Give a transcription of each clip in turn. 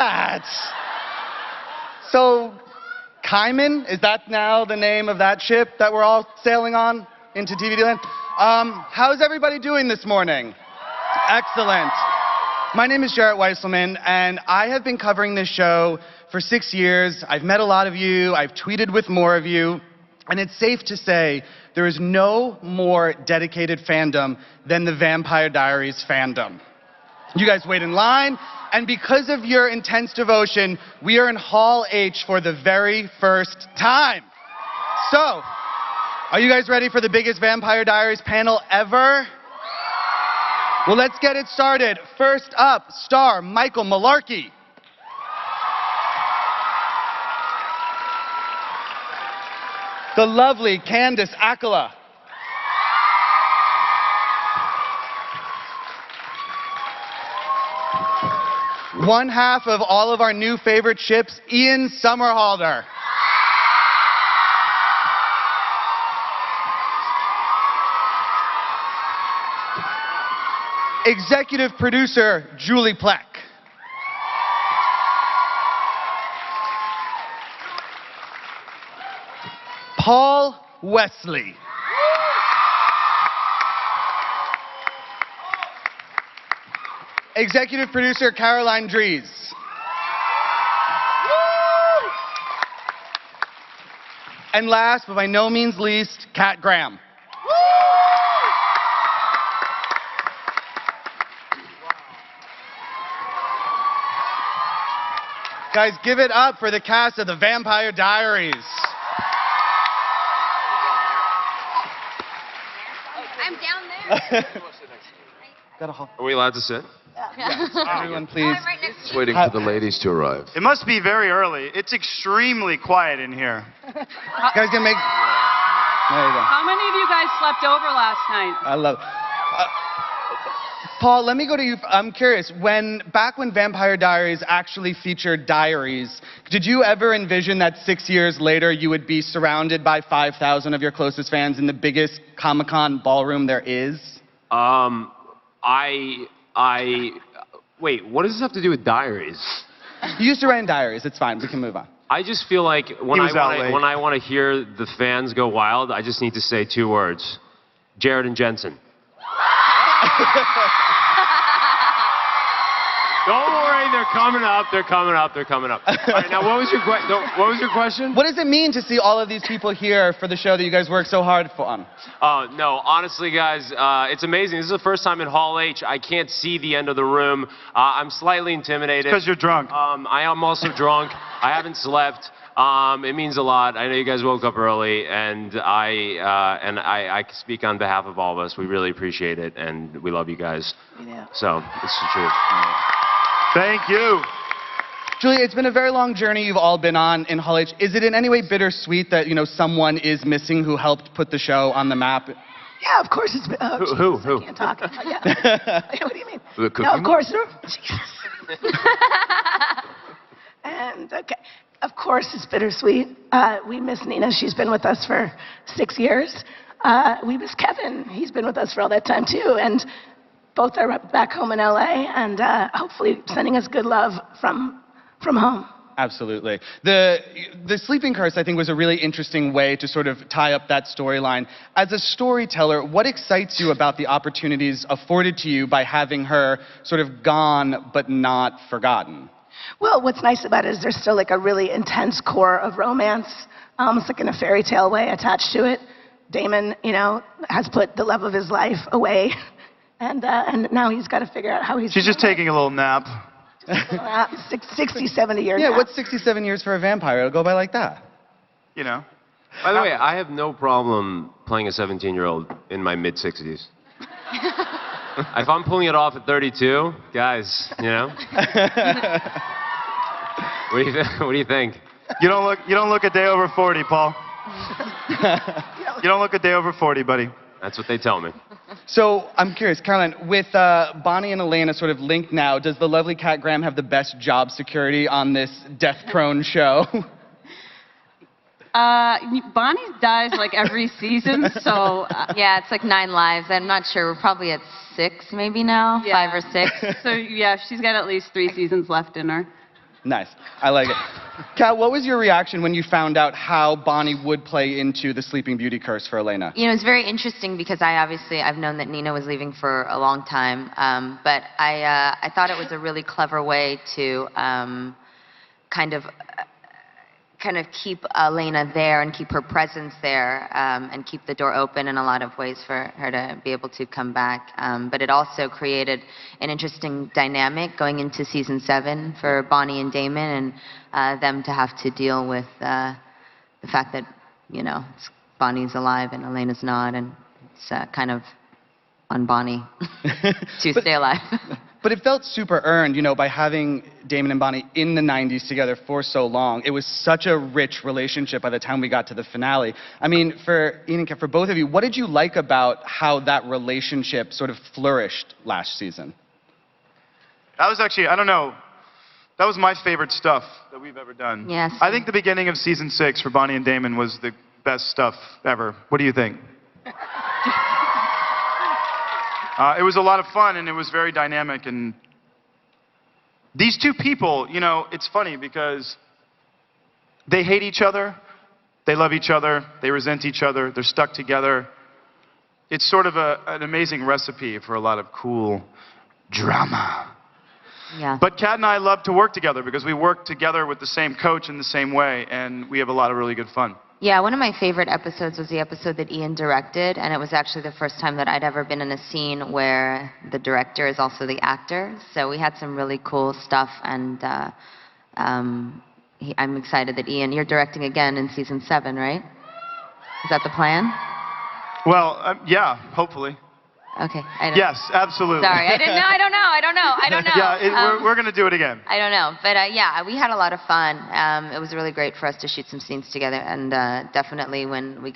that? So, Kaiman, is that now the name of that ship that we're all sailing on into TVD land? How's everybody doing this morning? Excellent. My name is Jarrett Weisselman, and I have been covering this show for 6 years. I've met a lot of you. I've tweeted with more of you. And it's safe to say there is no more dedicated fandom than the Vampire Diaries fandom. You guys wait in line, and because of your intense devotion, we are in Hall H for the very first time. So, are you guys ready for the biggest Vampire Diaries panel ever? Well, let's get it started. First up, star Michael Malarkey. The lovely Candace Accola. One half of all of our new favorite ships, Ian Somerhalder. Executive producer, Julie Plec. Paul Wesley. Executive producer, Caroline Dries. And last, but by no means least, Kat Graham. Guys, give it up for the cast of the Vampire Diaries. I'm down there. Are we allowed to sit? Yeah. Everyone, please. I'm right next to Just you. waiting for the ladies to arrive. It must be very early. It's extremely quiet in here. Guys, gonna make. There you go. How many of you guys slept over last night? I love it. Paul, let me go to you. I'm curious, back when Vampire Diaries actually featured diaries, did you ever envision that 6 years later you would be surrounded by 5,000 of your closest fans in the biggest Comic-Con ballroom there is? Wait, what does this have to do with Diaries? You used to write in diaries. It's fine. We can move on. I just feel like when was out late. I want to hear the fans go wild, I just need to say 2 words. Jared and Jensen. Don't worry, they're coming up. They're coming up. They're coming up. All right, now what was your question? What does it mean to see all of these people here for the show that you guys worked so hard on? No, honestly, guys, it's amazing. This is the first time in Hall H. I can't see the end of the room. I'm slightly intimidated. Because you're drunk. I am also drunk. I haven't slept. It means a lot. I know you guys woke up early, and I speak on behalf of all of us. We really appreciate it, and we love you guys. Yeah. So, it's the truth. Thank you. Julia, it's been a very long journey you've all been on in Hall H. Is it in any way bittersweet that, someone is missing who helped put the show on the map? Yeah, of course it's been. Oh, Who? I can't talk. Yeah. What do you mean? The cookie? No, of course. Jesus. And okay, of course it's bittersweet. We miss Nina. She's been with us for 6 years. We miss Kevin. He's been with us for all that time too. And both are back home in LA, and hopefully sending us good love from home. Absolutely. The Sleeping Curse, I think, was a really interesting way to sort of tie up that storyline. As a storyteller, what excites you about the opportunities afforded to you by having her sort of gone but not forgotten? Well, what's nice about it is there's still like a really intense core of romance, almost like in a fairy tale way attached to it. Damon, has put the love of his life away, and now he's got to figure out how he's... She's just taking a little nap. 60, 70 years Yeah, now. what's 67 years for a vampire? It'll go by like that. By the way, I have no problem playing a 17-year-old in my mid-60s. If I'm pulling it off at 32, guys, What do you think? You don't look a day over 40, Paul. You don't look a day over 40, buddy. That's what they tell me. So I'm curious, Caroline, with Bonnie and Elena sort of linked now, does the lovely Kat Graham have the best job security on this death-prone show? Bonnie dies like every season, so... Yeah, it's like 9 lives. I'm not sure. We're probably at 6 maybe now, Yeah. 5 or 6. So yeah, she's got at least 3 seasons left in her. Nice. I like it. Kat, what was your reaction when you found out how Bonnie would play into the Sleeping Beauty curse for Elena? You know, it's very interesting because I've known that Nina was leaving for a long time, but I thought it was a really clever way to kind of keep Elena there and keep her presence there, and keep the door open in a lot of ways for her to be able to come back. But it also created an interesting dynamic going into season 7 for Bonnie and Damon, and them to have to deal with the fact that, you know, Bonnie's alive and Elena's not, and it's kind of on Bonnie to stay alive. But it felt super earned, you know, by having Damon and Bonnie in the 90s together for so long. It was such a rich relationship by the time we got to the finale. I mean, for Ian and Kat, for both of you, what did you like about how that relationship sort of flourished last season? That was actually, I don't know, that was my favorite stuff that we've ever done. Yes. I think the beginning of season 6 for Bonnie and Damon was the best stuff ever. What do you think? It was a lot of fun, and it was very dynamic, and these two people, you know, it's funny because they hate each other, they love each other, they resent each other, they're stuck together. It's sort of an amazing recipe for a lot of cool drama. Yeah. But Kat and I love to work together because we work together with the same coach in the same way, and we have a lot of really good fun. Yeah, one of my favorite episodes was the episode that Ian directed, and it was actually the first time that I'd ever been in a scene where the director is also the actor. So we had some really cool stuff, and I'm excited that Ian, you're directing again in season 7, right? Is that the plan? Well, yeah, hopefully. Okay. I don't Yes, absolutely. Sorry, I didn't know. I don't know. Yeah, we're going to do it again. I don't know, but yeah, we had a lot of fun. It was really great for us to shoot some scenes together, and definitely when I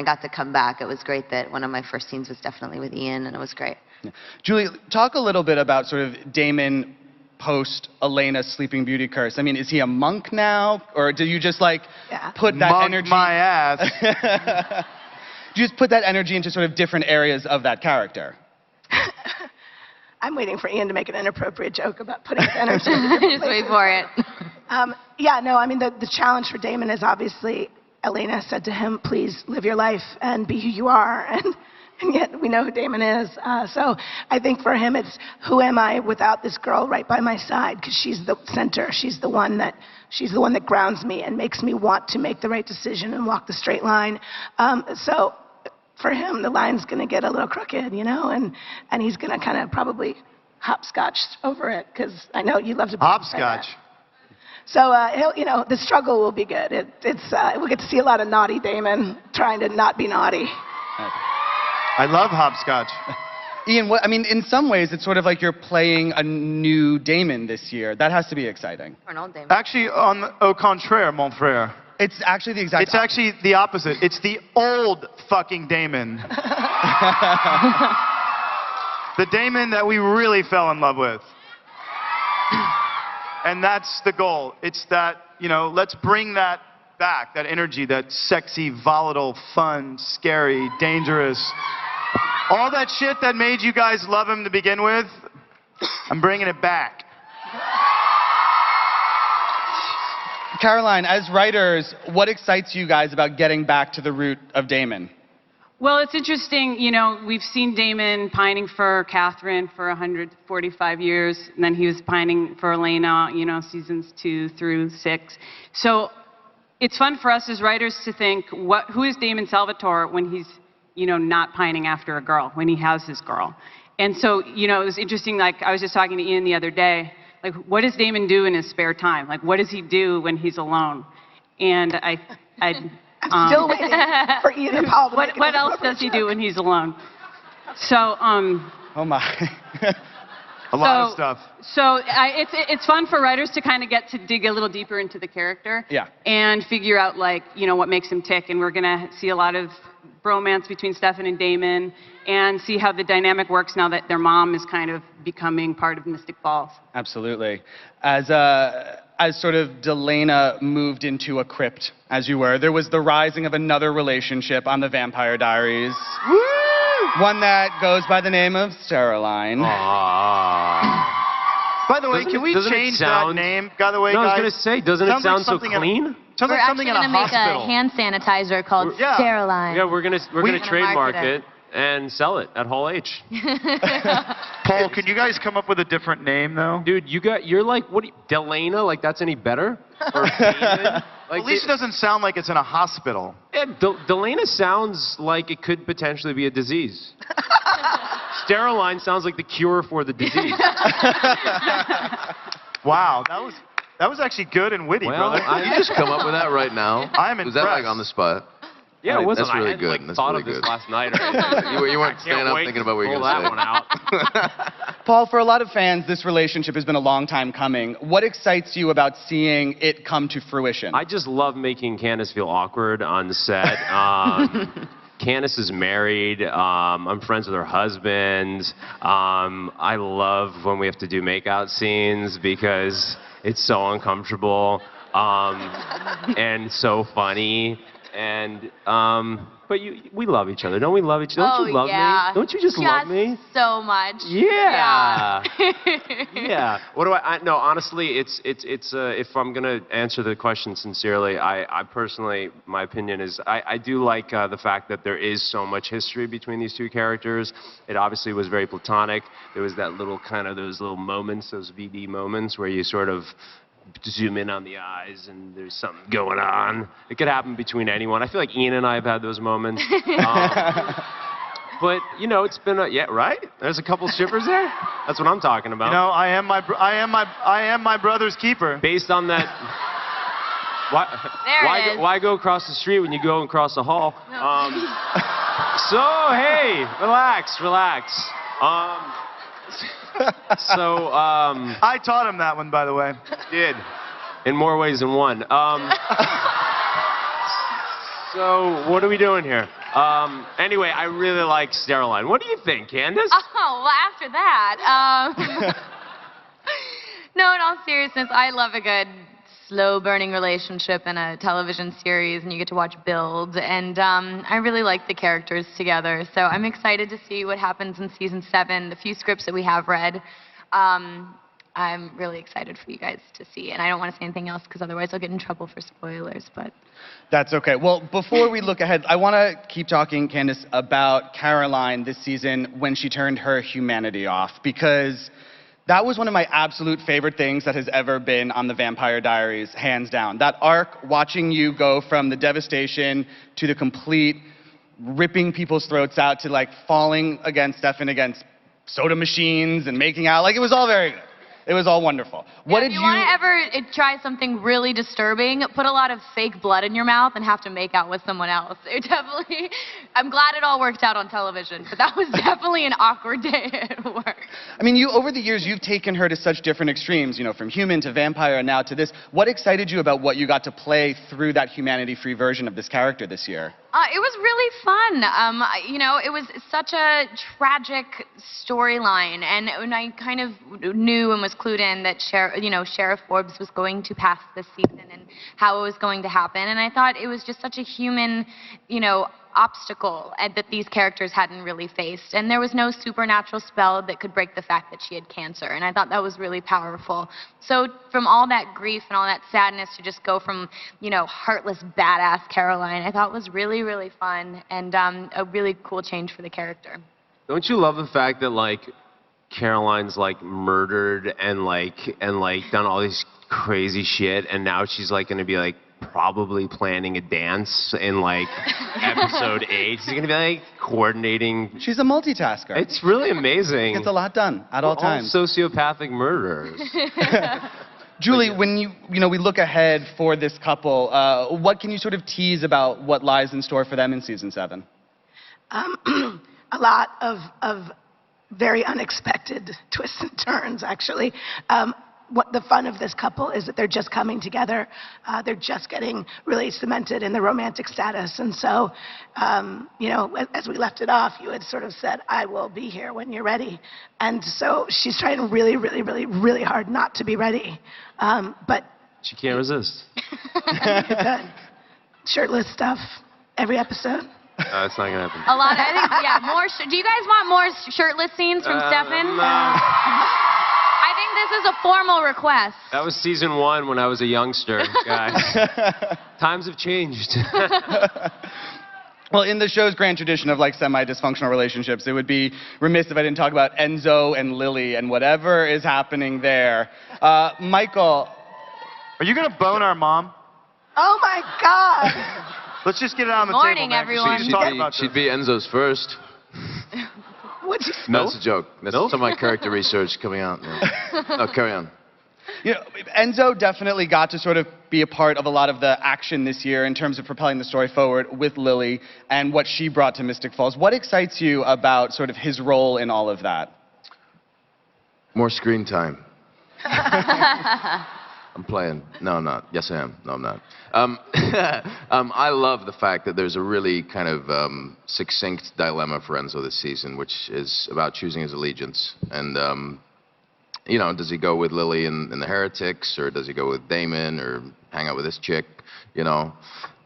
got to come back, it was great that one of my first scenes was definitely with Ian, and it was great. Yeah. Julie, talk a little bit about sort of Damon post Elena's Sleeping Beauty curse. I mean, is he a monk now, or do you just like put that Monk energy? my ass. You just put that energy into sort of different areas of that character. I'm waiting for Ian to make an inappropriate joke about putting his energy into different Just wait places. for it. Yeah, no, I mean, the challenge for Damon is obviously, Elena said to him, please live your life and be who you are. And yet we know who Damon is. So I think for him, it's who am I without this girl right by my side? Because she's the center. She's the one that grounds me and makes me want to make the right decision and walk the straight line. So for him, the line's going to get a little crooked, you know, and he's going to kind of probably hopscotch over it, because I know you love to Hopscotch. So he'll, you know, the struggle will be good. We'll get to see a lot of naughty Damon trying to not be naughty. I love hopscotch. Ian, I mean, in some ways, it's sort of like you're playing a new Damon this year. That has to be exciting. For an old Damon. Actually, au contraire, mon frère. It's actually the exact It's actually the opposite. It's the old fucking Damon. The Damon that we really fell in love with. And that's the goal. It's that, you know, let's bring that back, that energy, that sexy, volatile, fun, scary, dangerous. All that shit that made you guys love him to begin with, I'm bringing it back. Caroline, as writers, what excites you guys about getting back to the root of Damon? Well, it's interesting, you know, we've seen Damon pining for Catherine for 145 years, and then he was pining for Elena, you know, seasons 2 through 6. So it's fun for us as writers to think, who is Damon Salvatore when he's, you know, not pining after a girl, when he has his girl? And so, you know, it was interesting, like, I was just talking to Ian the other day, like, what does Damon do in his spare time? Like, what does he do when he's alone? And I'm still waiting for Ian and Paul to make what else does he do when he's alone? So, Oh my. A lot of stuff. So it's fun for writers to kind of get to dig a little deeper into the character. Yeah. And figure out, like, you know, what makes him tick. And we're going to see a lot of bromance between Stefan and Damon, and see how the dynamic works now that their mom is kind of becoming part of Mystic Falls. Absolutely. As sort of Delana moved into a crypt, as you were, there was the rising of another relationship on the Vampire Diaries. Woo! One that goes by the name of Caroline. By the way, can we change that name? By the way, no, guys. I was gonna say, doesn't it sound so clean? Sounds We're like something actually in a gonna make hospital. a hand sanitizer called Yeah. Sterilite. Yeah, we're gonna trademark market it and sell it at Hall H. Paul, can you guys come up with a different name though? Dude, you're like, what? Delana? Like that's any better? Or Damon? Like, At least it doesn't sound like it's in a hospital. Yeah, Delana sounds like it could potentially be a disease. Steriline sounds like the cure for the disease. Wow, that was actually good and witty, Well, brother. You just come up with that right now? I'm Was impressed. that like on the spot? Yeah, it wasn't. That's really I hadn't, good. Like, That's thought really of this good. last night or anything. You weren't I standing can't up wait thinking to about what you were pull going to that say. one out. Paul, for a lot of fans, this relationship has been a long time coming. What excites you about seeing it come to fruition? I just love making Candace feel awkward on the set. Candace is married. I'm friends with her husband. I love when we have to do makeout scenes because it's so uncomfortable and so funny. And but we love each other. Don't we love each other? Don't you love me? Don't you just love me? So much. Yeah. Yeah. What do no, honestly, it's if I'm gonna answer the question sincerely, I personally, my opinion is I do like the fact that there is so much history between these two characters. It obviously was very platonic. There was that little kind of those little moments, those VD moments where you sort of zoom in on the eyes and there's something going on. It could happen between anyone. I feel like Ian and I have had those moments. But you know, it's been yeah, right? There's a couple shippers there. That's what I'm talking about. You know, I am my brother's keeper. Based on that. Why go across the street when you go across the hall? So hey, relax. I taught him that one, by the way. Did. In more ways than one. So, what are we doing here? Anyway, I really like Steriline. What do you think, Candace? Oh, well, after that, no, in all seriousness, I love a good slow-burning relationship in a television series, and you get to watch build, and I really like the characters together, so I'm excited to see what happens in season 7. The few scripts that we have read, I'm really excited for you guys to see, and I don't want to say anything else because otherwise I'll get in trouble for spoilers, but... That's okay. Well, before we look ahead, I want to keep talking, Candace, about Caroline this season when she turned her humanity off, because that was one of my absolute favorite things that has ever been on the Vampire Diaries, hands down. That arc, watching you go from the devastation to the complete ripping people's throats out to like falling against Stefan against soda machines and making out, like it was all very good. It was all wonderful. What did you want to ever try something really disturbing, put a lot of fake blood in your mouth and have to make out with someone else. It definitely, I'm glad it all worked out on television, but that was definitely an awkward day at work. I mean, over the years, you've taken her to such different extremes, you know, from human to vampire and now to this. What excited you about what you got to play through that humanity-free version of this character this year? It was really fun. You know, it was such a tragic storyline, and I kind of knew and was clued in that Sheriff Forbes was going to pass this season and how it was going to happen, and I thought it was just such a human, obstacle that these characters hadn't really faced, and there was no supernatural spell that could break the fact that she had cancer, and I thought that was really powerful. So from all that grief and all that sadness to just go from, heartless badass Caroline, I thought was really, really fun and a really cool change for the character. Don't you love the fact that Caroline's murdered and done all this crazy shit, and now she's gonna be probably planning a dance in episode 8. She's gonna be coordinating. She's a multitasker. It's really amazing. Gets a lot done at all times. All sociopathic murderers. Julie, when we look ahead for this couple, what can you sort of tease about what lies in store for them in season 7? A lot of very unexpected twists and turns, actually. What the fun of this couple is that they're just coming together. They're just getting really cemented in the romantic status. And so, as we left it off, you had sort of said, I will be here when you're ready. And so she's trying really, really, really, really hard not to be ready. But she can't resist. Shirtless stuff every episode. It's not gonna happen. A lot. I think, yeah, more. Do you guys want more shirtless scenes from Stefan? No. I I think this is a formal request. That was season 1 when I was a youngster, guys. Times have changed. Well, in the show's grand tradition of like semi-dysfunctional relationships, it would be remiss if I didn't talk about Enzo and Lily and whatever is happening there. Michael. Are you gonna bone our mom? Oh my God! Let's just get it on the Morning, table, man, 'cause we everyone. need to talk about She'd this. be Enzo's first. What'd you No, that's a joke. That's some of my character research coming out. Yeah. No, carry on. You know, Enzo definitely got to sort of be a part of a lot of the action this year in terms of propelling the story forward with Lily and what she brought to Mystic Falls. What excites you about sort of his role in all of that? More screen time. I'm playing. No, I'm not. Yes, I am. No, I'm not. I love the fact that there's a really kind of succinct dilemma for Enzo this season, which is about choosing his allegiance. And, you know, does he go with Lily and the Heretics, or does he go with Damon, or hang out with this chick, you know?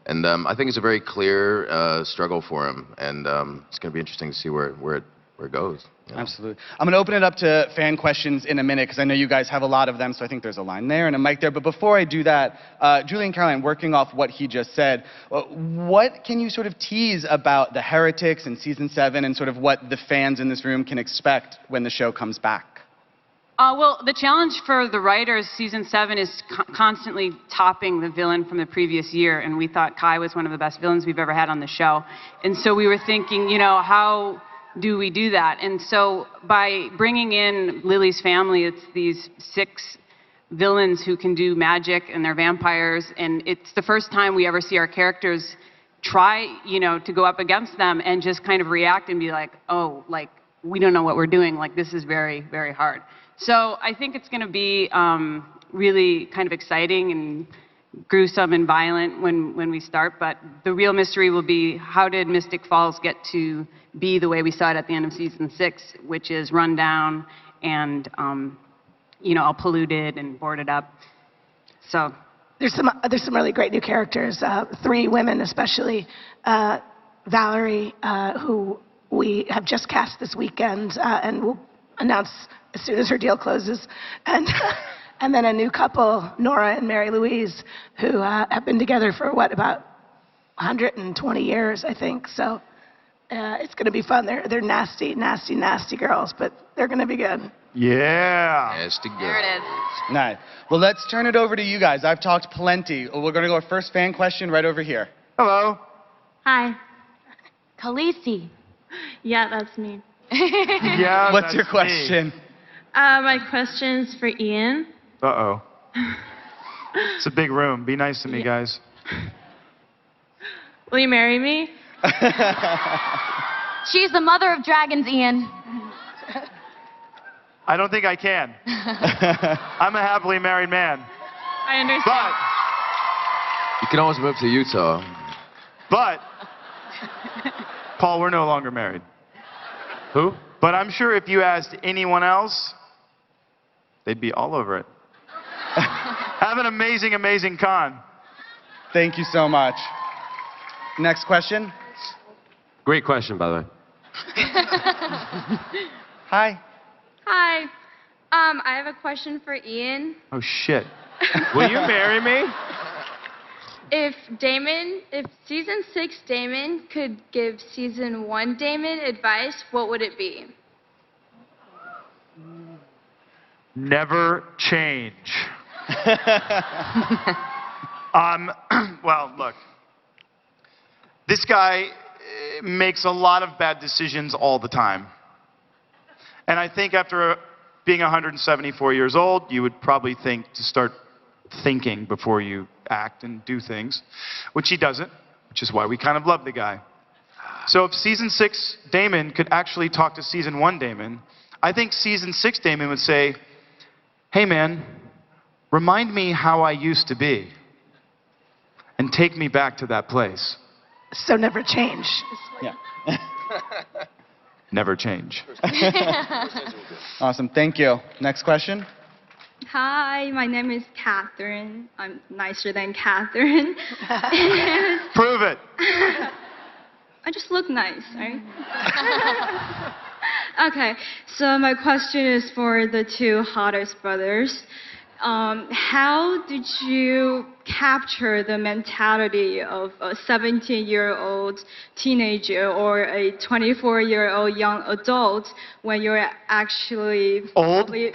And I think it's a very clear struggle for him, and it's going to be interesting to see where it goes. You know? Absolutely. I'm going to open it up to fan questions in a minute because I know you guys have a lot of them, so I think there's a line there and a mic there. But before I do that, Julie and Caroline, working off what he just said, what can you sort of tease about the Heretics in season 7 and sort of what the fans in this room can expect when the show comes back? Well, the challenge for the writers, season 7, is constantly topping the villain from the previous year, and we thought Kai was one of the best villains we've ever had on the show. And so we were thinking, you know, how do we do that? And so by bringing in Lily's family, it's these 6 villains who can do magic, and they're vampires, and it's the first time we ever see our characters try, you know, to go up against them and just kind of react and be like, oh, like, we don't know what we're doing. Like, this is very, very hard. So I think it's going to be really kind of exciting and gruesome and violent when we start, but the real mystery will be, how did Mystic Falls get to be the way we saw it at the end of season 6, which is run down and, you know, all polluted and boarded up. So There's some really great new characters, 3 women especially. Valerie, who we have just cast this weekend, and we'll announce as soon as her deal closes. And and then a new couple, Nora and Mary Louise, who have been together for what, about 120 years, I think. So it's going to be fun. They're nasty, nasty, nasty girls, but they're going to be good. Yeah. Nasty girl. There it is. Nice. Well, let's turn it over to you guys. I've talked plenty. We're going to go our first fan question right over here. Hello. Hi. Khaleesi. Yeah, that's me. Yeah. What's your that's question? My question's for Ian. Me. Uh-oh. It's a big room. Be nice to me, guys. Will you marry me? She's the mother of dragons, Ian. I don't think I can. I'm a happily married man. I understand. But, You can always move to Utah. Paul, we're no longer married. Who? But I'm sure if you asked anyone else, they'd be all over it. Have an amazing, amazing con. Thank you so much. Next question. Great question, by the way. Hi. Hi. I have a question for Ian. Oh, shit. Will you marry me? If season 6 Damon could give season 1 Damon advice, what would it be? Never change. Well, look. This guy makes a lot of bad decisions all the time. And I think after being 174 years old, you would probably think to start thinking before you act and do things, which he doesn't, which is why we kind of love the guy. So if season 6 Damon could actually talk to season 1 Damon, I think season 6 Damon would say, hey man, remind me how I used to be and take me back to that place. So never change. Yeah. Never change. Awesome. Thank you. Next question. Hi, my name is Catherine. I'm nicer than Catherine. Prove it. I just look nice, right? Okay, so my question is for the two hottest brothers. How did you capture the mentality of a 17-year-old teenager or a 24-year-old young adult when you're actually Old? probably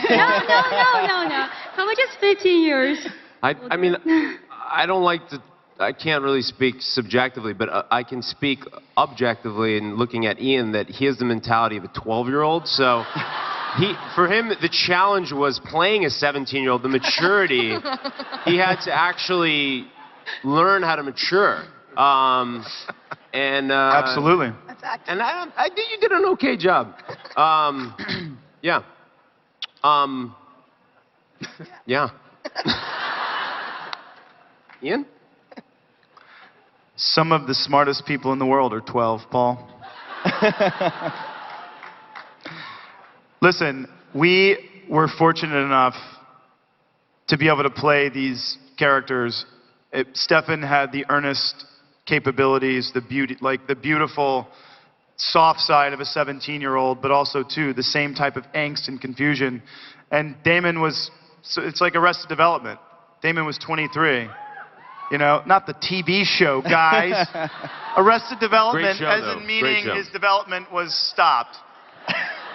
no, probably just 15 years. I mean, I don't like to. I can't really speak subjectively, but I can speak objectively in looking at Ian that he has the mentality of a 12-year-old. So, for him, the challenge was playing a 17-year-old. The maturity, he had to actually learn how to mature. Absolutely. And I think you did an okay job. Yeah. Yeah. Ian? Some of the smartest people in the world are 12, Paul. Listen, we were fortunate enough to be able to play these characters. Stefan had the earnest capabilities, the beauty, like the beautiful, soft side of a 17-year-old, but also, too, the same type of angst and confusion. And Damon was, so it's like Arrested Development. Damon was 23. You know, not the TV show, guys. Arrested Development, show, as though. in Great meaning show. his development was stopped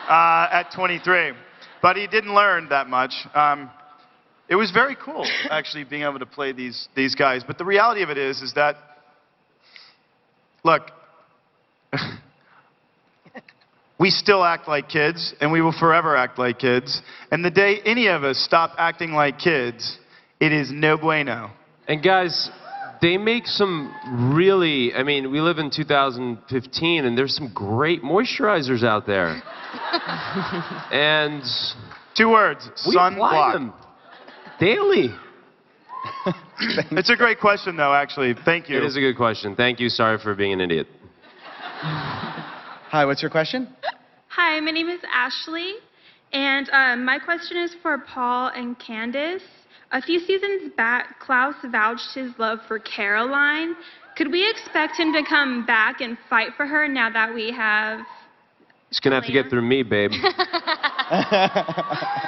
at 23. But he didn't learn that much. It was very cool, actually, being able to play these guys. But the reality of it is that, look, we still act like kids, and we will forever act like kids. And the day any of us stop acting like kids, it is no bueno. And guys, they make some really, I mean, we live in 2015 and there's some great moisturizers out there. And 2 words, we apply sunblock. them daily. It's a great question, though, actually. Thank you. It is a good question. Thank you. Sorry for being an idiot. Hi, what's your question? Hi, my name is Ashley, and my question is for Paul and Candace. A few seasons back, Klaus vouched his love for Caroline. Could we expect him to come back and fight for her now that we have... It's going to have to get through me, babe.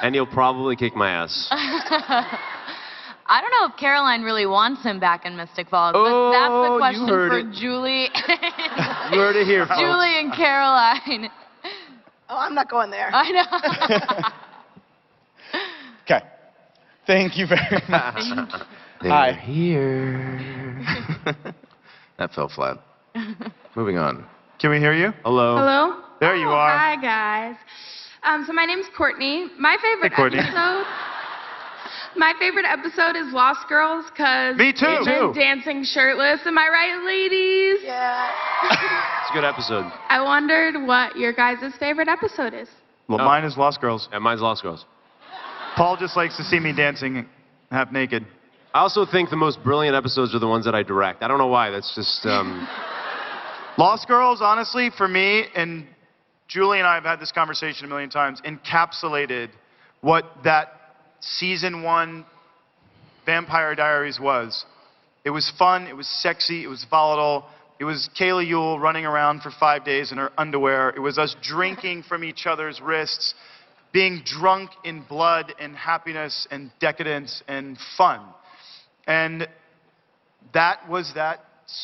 And he'll probably kick my ass. I don't know if Caroline really wants him back in Mystic Falls, but that's the question for Julie. You heard it here, folks. Julie and Caroline. Oh, I'm not going there. I know. Okay. Thank you very much. They're Hi. here. That fell flat. Moving on. Can we hear you? Hello. Hello? There you are. Hi, guys. So my name's Courtney. My favorite Hey, Courtney. episode... My favorite episode is Lost Girls, because... Me too. They've been dancing shirtless. Am I right, ladies? Yeah. It's a good episode. I wondered what your guys' favorite episode is. Well, Oh. mine is Lost Girls. Yeah, mine's Lost Girls. Paul just likes to see me dancing half naked. I also think the most brilliant episodes are the ones that I direct. I don't know why. That's just... Lost Girls, honestly, for me, and Julie and I have had this conversation a million times, encapsulated what that season 1 Vampire Diaries was. It was fun, it was sexy, it was volatile. It was Kayla Ewell running around for 5 days in her underwear. It was us drinking from each other's wrists, being drunk in blood and happiness and decadence and fun. And that was that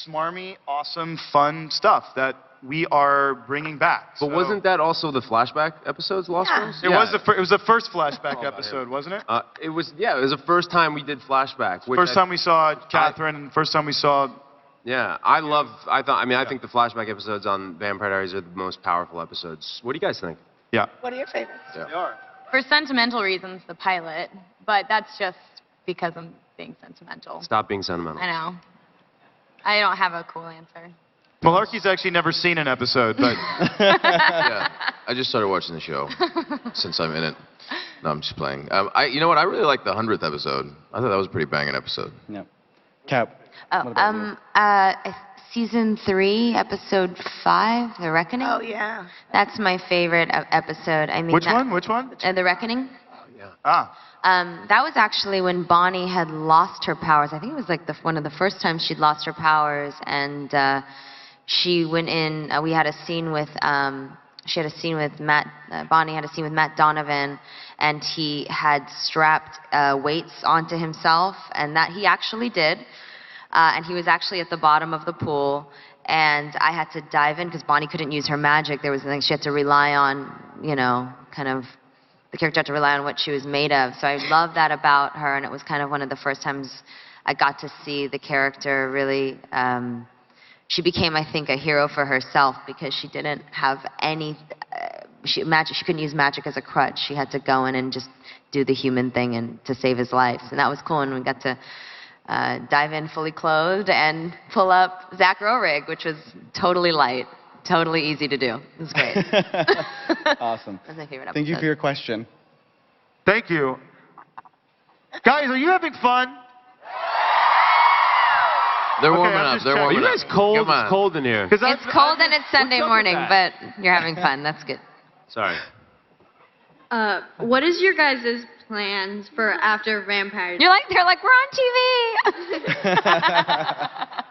smarmy, awesome, fun stuff that we are bringing back. But So- wasn't that also the flashback episodes, Lost Girls? It was the first flashback episode, wasn't it? It was the first time we did flashback. Which First time we saw Catherine, and first time we saw. Yeah, I think the flashback episodes on Vampire Diaries are the most powerful episodes. What do you guys think? Yeah. What are your favorites? For sentimental reasons, the pilot, but that's just because I'm being sentimental. Stop being sentimental. I know. I don't have a cool answer. Malarkey's actually never seen an episode, but Yeah, I just started watching the show since I'm in it. No, I'm just playing. You know what? I really liked the 100th episode. I thought that was a pretty banging episode. Yeah. Cap. Season 3, episode 5, The Reckoning. Oh, yeah. That's my favorite episode. I mean, which one? Which one? The Reckoning. Ah. That was actually when Bonnie had lost her powers. I think it was like one of the first times she'd lost her powers, and she went in. We had a scene with she had a scene with Bonnie had a scene with Matt Donovan, and he had strapped weights onto himself, and that he actually did. And he was actually at the bottom of the pool, and I had to dive in because Bonnie couldn't use her magic. There was nothing she had to rely on, you know, kind of, the character had to rely on what she was made of. So I love that about her, and it was kind of one of the first times I got to see the character really, she became, I think, a hero for herself because she didn't have any, she couldn't use magic as a crutch. She had to go in and just do the human thing and to save his life. And that was cool, and we got to dive in fully clothed and pull up Zach Rohrig, which was totally light, totally easy to do. It was great. Awesome. That's my favorite episode. Thank you for your question. Thank you. Guys, are you having fun? They're Okay, warming I'm up. just They're checking. warming Are you up. guys cold? Come on. It's cold in here. It's cold and it's Sunday up with morning, that? but you're having fun. That's good. Sorry. What is your guys' plans for after Vampire? They're like, we're on TV.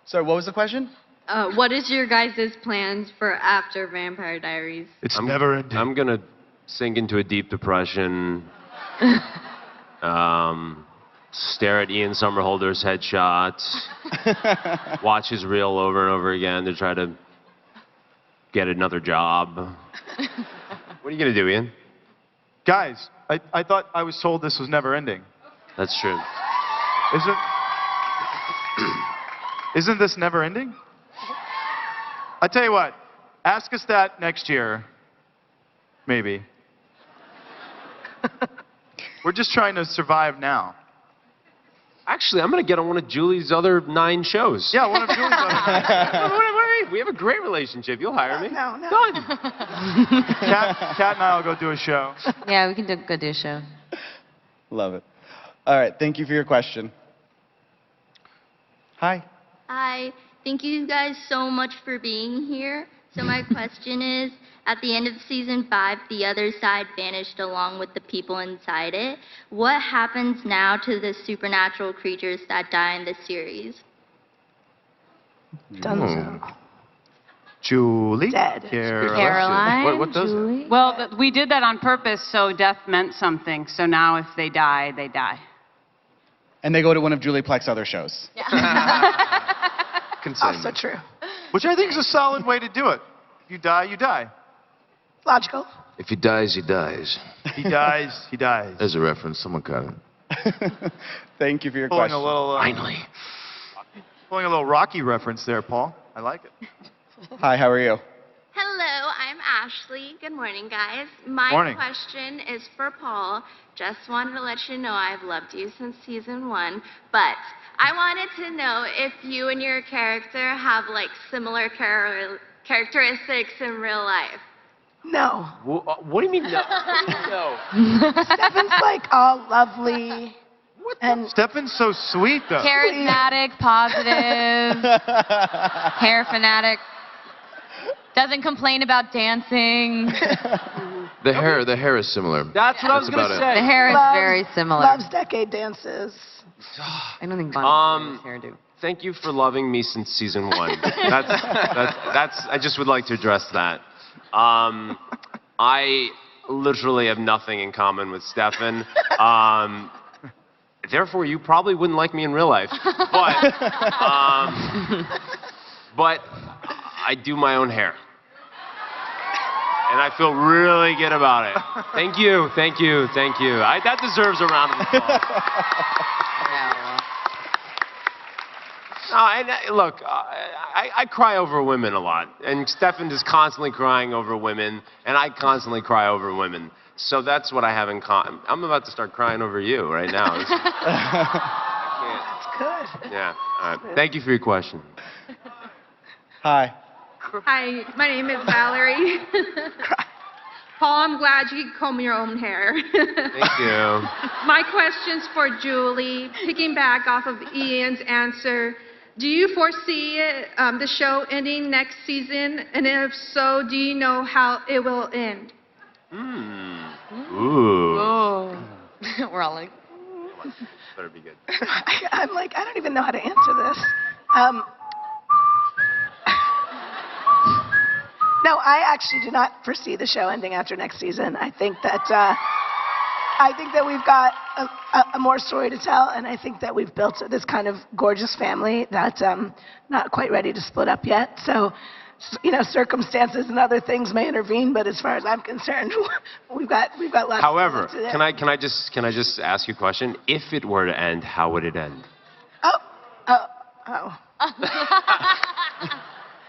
Sorry, what was the question? What is your guys' plans for after Vampire Diaries? It's never ending. I'm gonna sink into a deep depression. Stare at Ian Somerhalder's headshots. Watch his reel over and over again to try to get another job. What are you gonna do, Ian? Guys, I thought I was told this was never ending. That's true. Isn't this never ending? I tell you what, ask us that next year. Maybe. We're just trying to survive now. Actually, I'm gonna get on one of Julie's other 9 shows. Yeah, one of Julie's other. Wait, we have a great relationship. You'll hire me. No. Done. Kat and I will go do a show. Yeah, we can go do a show. Love it. All right, thank you for your question. Hi. Hi, thank you guys so much for being here. So my question is, at the end of season 5, the other side vanished along with the people inside it. What happens now to the supernatural creatures that die in the series? Dunzo. Julie? Dead. Caroline, What does Julie? Well, we did that on purpose, so death meant something. So now if they die, they die. And they go to one of Julie Plex's other shows. Also true. Which I think is a solid way to do it. If you die, you die. Logical. If he dies, he dies. He dies, he dies. There's a reference. Someone got it. Thank you for your Pulling question. a little, Finally. pulling a little Rocky reference there, Paul. I like it. Hi, how are you? Hello, I'm Ashley. Good morning, guys. My Morning. question is for Paul. Just wanted to let you know I've loved you since season 1, but I wanted to know if you and your character have like similar characteristics in real life. No. What do you mean no? No. Stefan's like all lovely. And Stefan's so sweet, though. Charismatic, positive, hair fanatic. Doesn't complain about dancing. The hair is similar. That's what I was about gonna it. say. The hair is very similar. loves decade dances. I don't think Bonnie's hairdo. Thank you for loving me since season 1. That's I just would like to address that. I literally have nothing in common with Stefan. Therefore, you probably wouldn't like me in real life. But I do my own hair. And I feel really good about it. Thank you, thank you, thank you. That deserves a round of applause. Look, I cry over women a lot, and Stefan is constantly crying over women, and I constantly cry over women. So that's what I have in common. I'm about to start crying over you right now. That's good. Yeah. All right. Thank you for your question. Hi. Hi, my name is Valerie. Paul, I'm glad you comb your own hair. Thank you. My question's for Julie. Picking back off of Ian's answer, do you foresee the show ending next season? And if so, do you know how it will end? Ooh. Oh. We're all like, Better be good. I'm like, I don't even know how to answer this. No, I actually do not foresee the show ending after next season. I think that we've got a more story to tell, and I think that we've built this kind of gorgeous family that's not quite ready to split up yet. So, circumstances and other things may intervene, but as far as I'm concerned, we've got lots. However, to do. can I just ask you a question? If it were to end, how would it end?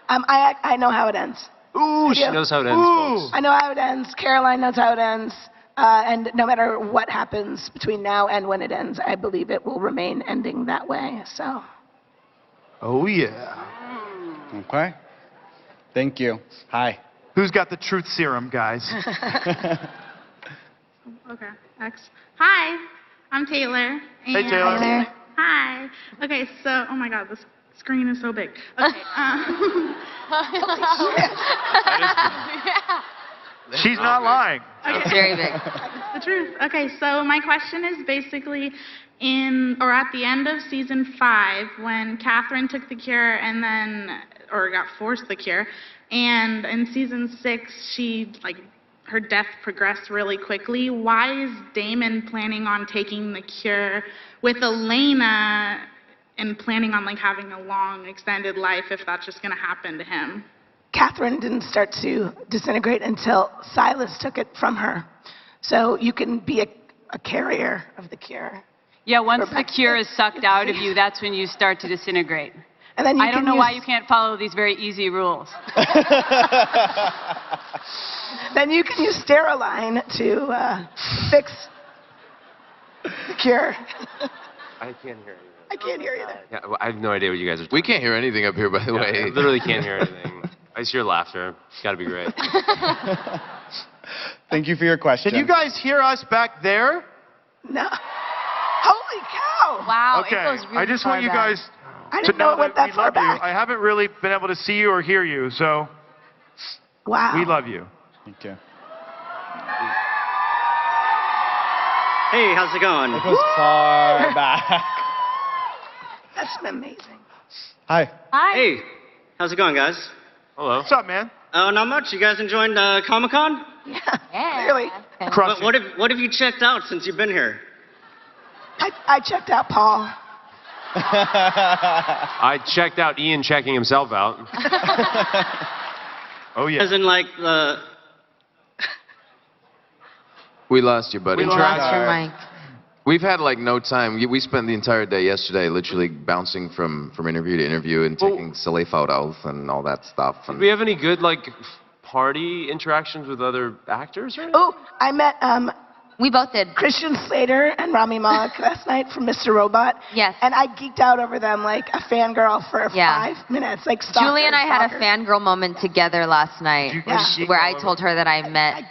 I know how it ends. Ooh, she knows how it ends, folks. I know how it ends. Caroline knows how it ends. And no matter what happens between now and when it ends, I believe it will remain ending that way. So. Oh, yeah. Okay. Thank you. Hi. Who's got the truth serum, guys? Okay. X. Hi, I'm Taylor. Hey, Taylor. Taylor. Hi. Okay, so, oh my God, this screen is so big. Okay. She's not lying. It's very big. The truth. Okay, so my question is basically at the end of season 5, when Catherine took the cure and then, or got forced the cure, and in season 6, her death progressed really quickly. Why is Damon planning on taking the cure with Elena and planning on having a long, extended life if that's just going to happen to him? Catherine didn't start to disintegrate until Silas took it from her. So you can be a carrier of the cure. Yeah, once the cure is sucked out of you, that's when you start to disintegrate. And then I don't know why you can't follow these very easy rules. Then you can use Steriline to fix the cure. I can't hear you. I can't hear you there. Yeah, well, I have no idea what you guys are talking We can't hear anything up here, by the way. I literally can't hear anything. I just hear laughter. It's got to be great. Thank you for your question. Can you guys hear us back there? No. Holy cow! Wow, Okay. it goes really I just far want you back. guys I to didn't know it went that that we far love you. back. I haven't really been able to see you or hear you, so Wow. we love you. Thank you. Hey, how's it going? It goes far back. That's amazing. Hi. Hi. Hey, how's it going, guys? Hello. What's up, man? Oh, not much. You guys enjoying Comic-Con? Yeah. Clearly. Crushing. What have you checked out since you've been here? I checked out Paul. I checked out Ian checking himself out. Oh, yeah. As in, We lost you, buddy. We lost Lost your mic. We've had no time. We spent the entire day yesterday literally bouncing from interview to interview and taking Saleh-Photos and all that stuff. Did And we have any good, party interactions with other actors or anything? Oh, I met We both did. Christian Slater and Rami Malek last night from Mr. Robot. Yes. And I geeked out over them like a fangirl for Yeah. 5 minutes. Stalker, Julie and I had a stalker. fangirl moment together last night, Yeah. where I told her that I met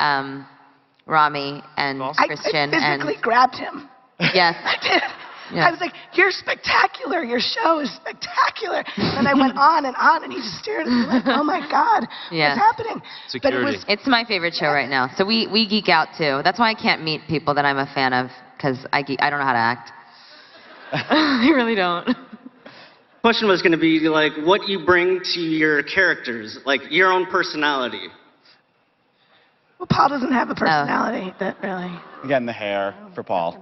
Rami and I Christian, physically grabbed him. yes, I did. Yeah. I was like, "You're spectacular. Your show is spectacular." And I went on, and he just stared at me like, "Oh my God, Yeah. what's happening?" Security. But it was it's my favorite show right now. So we geek out too. That's why I can't meet people that I'm a fan of, because I don't know how to act. I really don't. Question was going to be what you bring to your characters, your own personality. well, Paul doesn't have a personality that really. Again, the hair for Paul.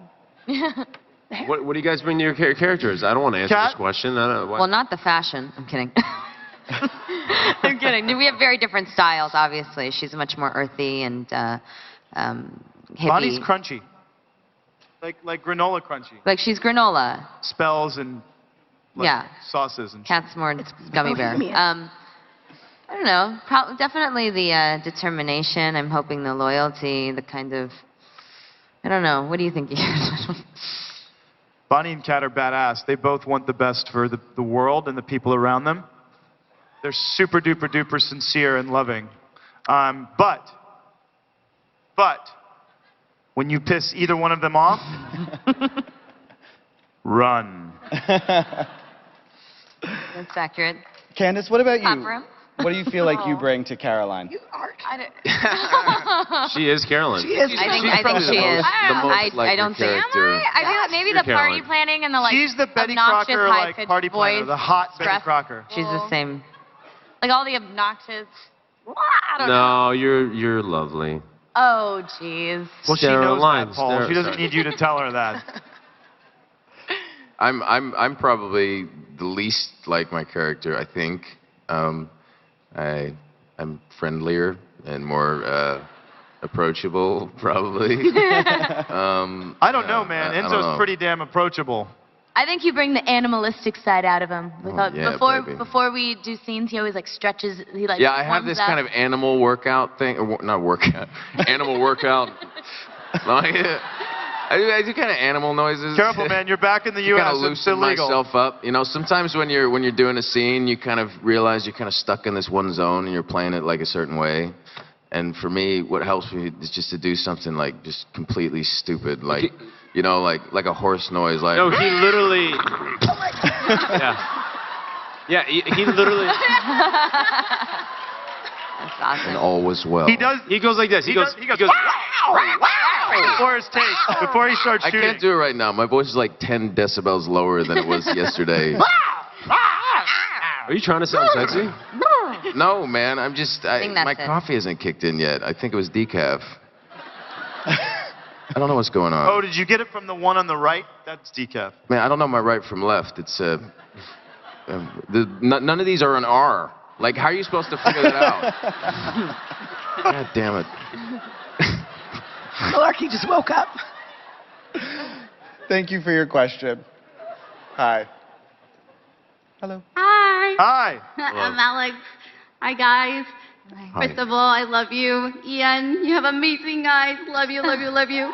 What do you guys bring to your characters? I don't want to answer Kat? this question. I don't, Well, not the fashion. I'm kidding. I'm kidding. We have very different styles, obviously. She's much more earthy and hippie. Bonnie's crunchy. Like granola crunchy. Like she's granola. Spells and Yeah. sauces and Cat's more gummy bear. Bohemian. I don't know. Definitely the determination. I'm hoping the loyalty, the kind of. I don't know. What do you think? Bonnie and Kat are badass. They both want the best for the world and the people around them. They're super duper duper sincere and loving. But when you piss either one of them off, run. That's accurate. Candace, what about you? Clap for him. What do you feel like you bring to Caroline? You are. She is Carolyn. She is. I think she is. I don't think. I feel like maybe You're the party Caroline. planning and the She's the Betty obnoxious Crocker high-pitched party planner, voice, the hot Betty stressful. Crocker. She's the same. Like all the obnoxious I don't know. No, you're lovely. Oh, jeez. Well, she Sarah knows Lyons, that, Paul. Sarah- She doesn't need you to tell her that. I'm probably the least like my character, I think. I'm friendlier and more approachable, probably. I don't know, man. I don't Enzo's know. pretty damn approachable. I think you bring the animalistic side out of him. yeah, baby. Before we do scenes, he always like stretches. He like Yeah, I have warms this up. kind of animal workout thing, or not workout, animal workout. Like, I do kind of animal noises. Careful, man. You're back in the U.S. Kind of It's loosen illegal. myself up. You know, sometimes when you're doing a scene, you kind of realize you're kind of stuck in this one zone and you're playing it like a certain way. And for me, what helps me is just to do something like just completely stupid, like you know, like a horse noise, like. No, he literally. Yeah, he literally. That's awesome. And all was well. He does. He goes like this. He goes. Before his take, before he starts I shooting. can't do it right now. My voice is like 10 decibels lower than it was yesterday. Are you trying to sound sexy? No, man. I'm just. think that's My it. coffee hasn't kicked in yet. I think it was decaf. I don't know what's going on. Oh, did you get it from the one on the right? That's decaf. Man, I don't know my right from left. It's none of these are an R. Like, how are you supposed to figure that out? God damn it. Malarkey just woke up. Thank you for your question. Hi. Hello. Hi. Hi. I'm Alex. Hi, guys. Hi. First of all, I love you. Ian, you have amazing eyes. Love you, love you, love you.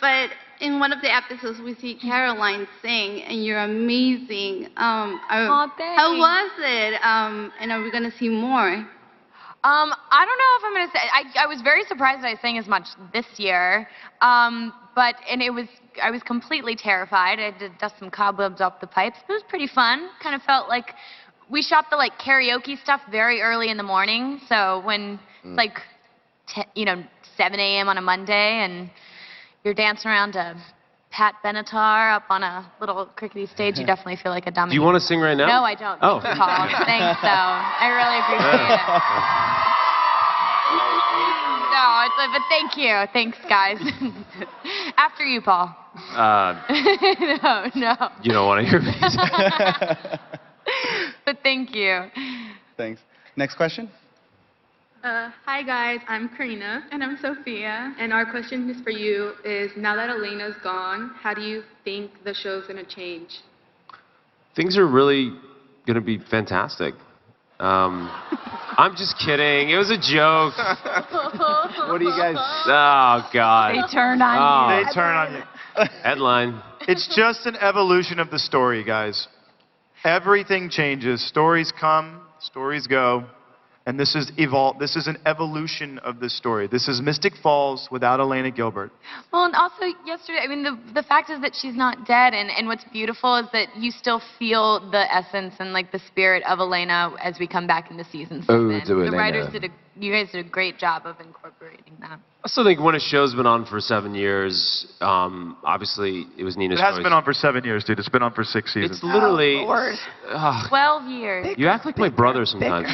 But in one of the episodes, we see Caroline sing, and you're amazing. Aw, thanks. How was it? And are we going to see more? I don't know if I'm gonna say. I was very surprised that I sang as much this year. But I was completely terrified. I had to dust some cobwebs off the pipes. It was pretty fun. Kind of felt like we shot the like karaoke stuff very early in the morning. So when it's like 7 a.m. on a Monday and you're dancing around to Pat Benatar up on a little crickety stage, you definitely feel like a dummy. Do you want to sing right now? No, I don't. Oh. Thank you, Paul. Thanks, though. I really appreciate it. No, but thank you. Thanks, guys. After you, Paul. No. You don't want to hear me. But thank you. Thanks. Next question. Hi guys, I'm Karina. And I'm Sophia. And our question is for you is, now that Elena's gone, how do you think the show's gonna change? Things are really going to be fantastic. I'm just kidding. It was a joke. What do you guys? Oh, God. They turn on you. They turn on you. Headline. It's just an evolution of the story, guys. Everything changes. Stories come, stories go. And this is This is an evolution of this story. This is Mystic Falls without Elena Gilbert. Well, and also yesterday, I mean, the fact is that she's not dead, and what's beautiful is that you still feel the essence and like the spirit of Elena as we come back into season 7. Ode to The Elena. writers you guys did a great job of incorporating that. I still think when a show's been on for 7 years, obviously it was Nina's It hasn't choice. been on for 7 years, dude. It's been on for 6 seasons. It's literally. Oh, Lord. 12 years. You act like my brother sometimes.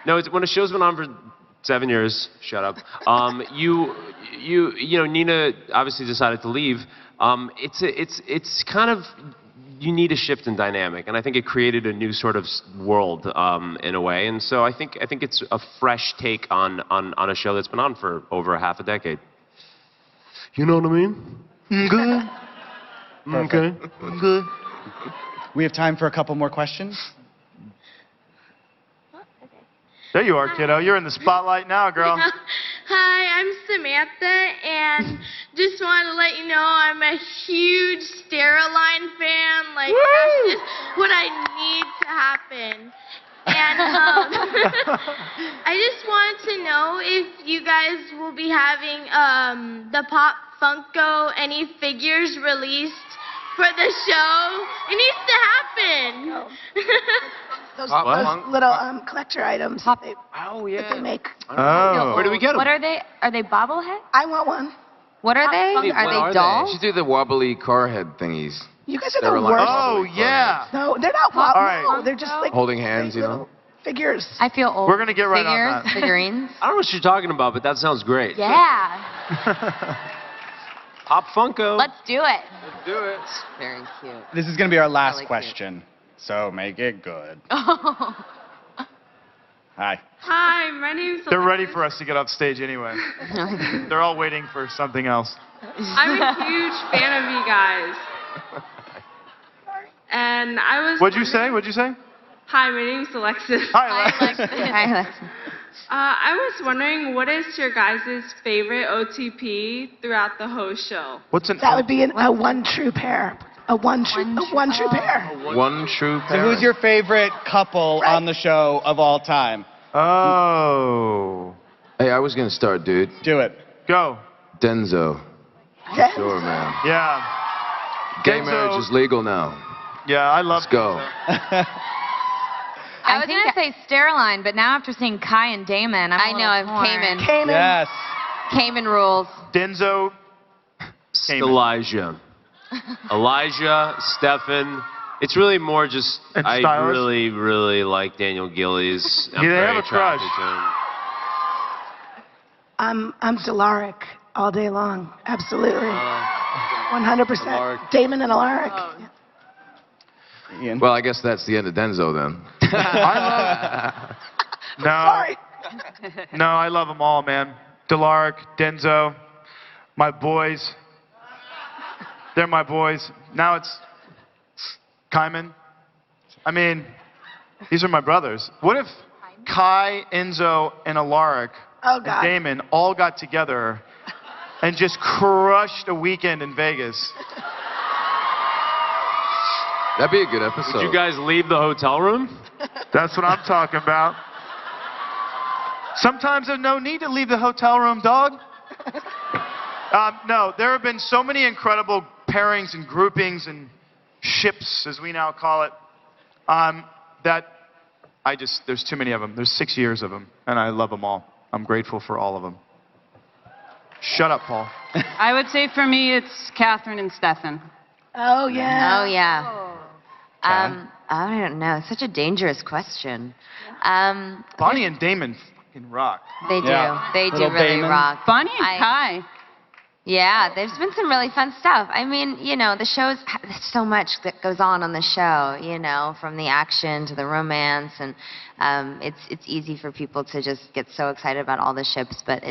No, when a show's been on for 7 years, shut up. You know, Nina obviously decided to leave. It's kind of, you need a shift in dynamic, and I think it created a new sort of world in a way. And so I think it's a fresh take on a show that's been on for over half a decade. You know what I mean? Good. Okay. Good. We have time for a couple more questions. There you are, kiddo. You're in the spotlight now, girl. Hi, I'm Samantha, and just wanted to let you know I'm a huge Stereoline fan. Like, that's just what I need to happen. And I just wanted to know if you guys will be having the Pop Funko any figures released for the show. It needs to happen. Those What? little collector items that they make. Oh. Where do we get them? What are they? Are they bobbleheads? I want one. What are they? What Are are they they? dolls? You should do the wobbly car head thingies. You guys are the Sterilized worst. Oh, wobbly car yeah. No, they're not. All right. No, they're just like Holding hands, you know. Figures. I feel old. We're gonna get right Figures, on that. figurines. I don't know what you're talking about, but that sounds great. Yeah. Pop Funko. Let's do it. Let's do it. Very cute. This is going to be our last Really cute. question, so make it good. Oh. Hi. Hi, my name's They're ready for us to get off stage anyway. They're all waiting for something else. I'm a huge fan of you guys. And I was. What'd you say? What'd you say? Hi, my name's Alexis. Hi, Alexis. Hi, Alexis. I was wondering, what is your guys' favorite OTP throughout the whole show? What's an That would be a one true pair. A one true pair. One true So pair. who's your favorite couple on the show of all time? Oh. Hey, I was gonna start, dude. Do it. Go. Denzo. Yes. Sure, man. Yeah. Gay Denzo- marriage is legal now. Yeah, I love Let's go. I was going to say Stereline, but now after seeing Kai and Damon, I know, I'm Cayman. Kanan. Yes. Cayman rules. Denzo. Cayman. Elijah, Stefan. It's really more just, And I stylish. really, really like Daniel Gillies. I'm Yeah, they very have a attracted crush. to him. I'm Delaric all day long. Absolutely. 100%. Alaric. Damon and Alaric. Ian. Well, I guess that's the end of Denzo then. No. Sorry. No, I love them all, man. Delaric, Denzo, my boys. They're my boys. Now it's Kaiman. I mean, these are my brothers. What if Kai, Enzo, and Alaric Oh, and God. Damon all got together and just crushed a weekend in Vegas? That'd be a good episode. Would you guys leave the hotel room? That's what I'm talking about. Sometimes there's no need to leave the hotel room, dog. No, there have been so many incredible pairings and groupings and ships, as we now call it, that there's too many of them. There's 6 years of them, and I love them all. I'm grateful for all of them. Shut up, Paul. I would say for me, it's Catherine and Stefan. Oh, yeah. Oh, yeah. I don't know. It's such a dangerous question. Bonnie and Damon fucking rock. They do. Yeah. They do Little really Damon. rock. Bonnie and Kai. Yeah, there's been some really fun stuff. I mean, you know, the show's, there's so much that goes on the show, you know, from the action to the romance, and it's easy for people to just get so excited about all the ships, but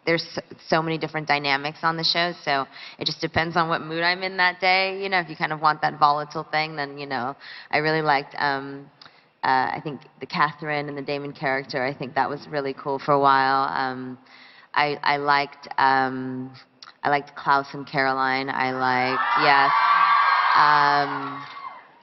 there's so many different dynamics on the show, so it just depends on what mood I'm in that day. You know, if you kind of want that volatile thing, then, you know, I really liked, I think the Catherine and the Damon character, I think that was really cool for a while. I liked Klaus and Caroline.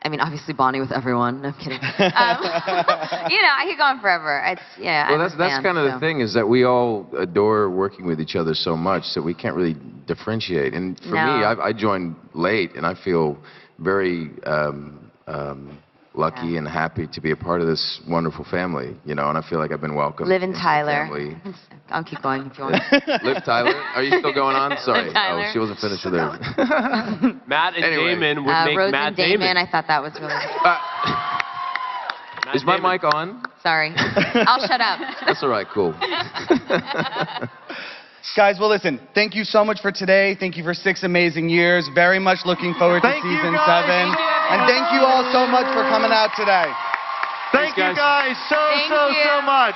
I mean, obviously Bonnie with everyone. No, I'm kidding. You know, I could go on forever. Well, that's kind of the thing, is that we all adore working with each other so much that we can't really differentiate. And for me, I joined late, and I feel very lucky and happy to be a part of this wonderful family, you know, and I feel like I've been welcomed. Liv and into the Tyler. family. I'll keep going if you want. Liv Tyler? Are you still going on? Sorry. Liv Tyler. Oh, she wasn't finished with her. Matt and Anyway. Damon would make Rose Matt and Damon, Damon. I thought that was really Matt Is my Damon. mic on? Sorry. I'll shut up. That's all right, cool. Guys, well, listen, thank you so much for today. Thank you for 6 amazing years. Very much looking forward to Thank you, season guys. 7. And thank you all so much for coming out today. Thank you guys so Thank you. much.